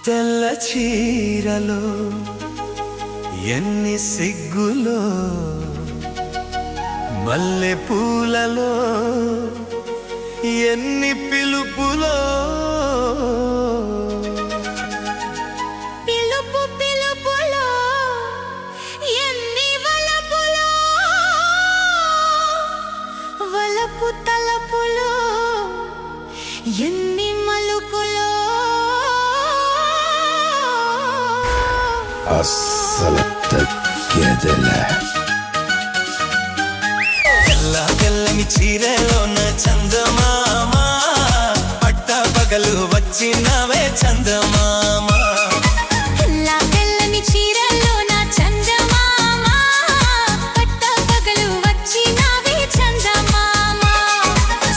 తెల్ల చీరలో ఎన్ని సిగ్గులో మల్లె పూలలో ఎన్ని పిలుపులో పిలుపు పిలుపులో ఎన్ని వలపులో వలపు తలపులో ఎన్ని మలుపులో అస్సలు తగ్గేదిలే. తెల్ల తెల్లని చీరలోన చందమామ పట్ట పగలు వచ్చినవే చందమామ. తెల్ల తెల్లని చీరలోన చందమామ పట్ట పగలు వచ్చినవే చందమామ.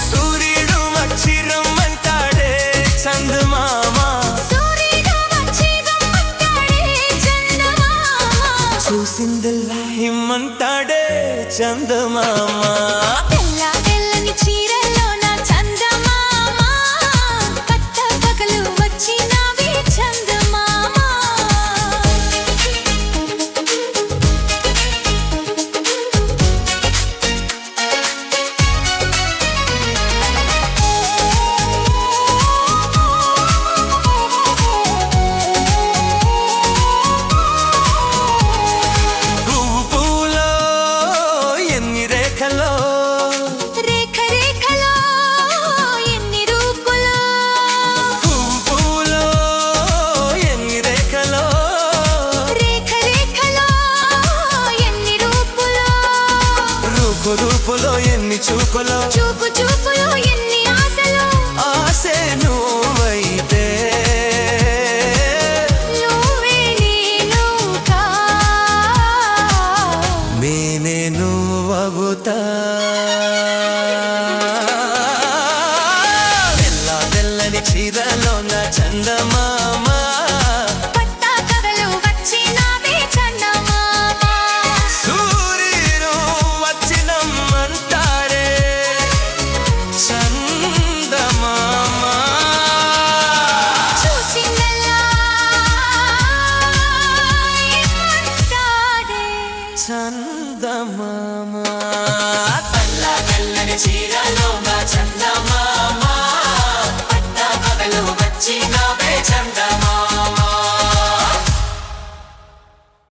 సూర్యుడు వచ్చి రమ్మంటాడే చందమామ. సూర్యుడు వచ్చి రమ్మంటాడే చందమామ. చూసిందల్లా ఇమ్మంటాడే చందమామ. తెల్ల తెల్లని చీరలోన చందమామ పట్ట పగలు వచ్చినవే చందమామ. పువ్వు పూలో ఎన్ని రేఖలో రేఖ రేఖలో ఎన్ని రూపులో. పువ్వు పూలో ఎన్ని రేఖలో రేఖ రేఖలో ఎన్ని రూపులో. రూపు రూపులో ఎన్ని చూపులో చూపు చూపులో ఎన్ని ఆశలో. ఆసే నువ్వైతే నువ్వే నేనుగా నేనే నువ్వవుతా. తెల్ల తెల్లని చీరలోన చందమామ పట్ట పగలు వచ్చినవే చందమామ. సూర్యుడు వచ్చినమ్మంటాడే చందమామ. చూసిందల్లా ఇమ్మంటాడే చందమామ. తెల్ల తెల్లని చీరలోన చందమామ పట్ట పగలు వచ్చినవే చందమామ.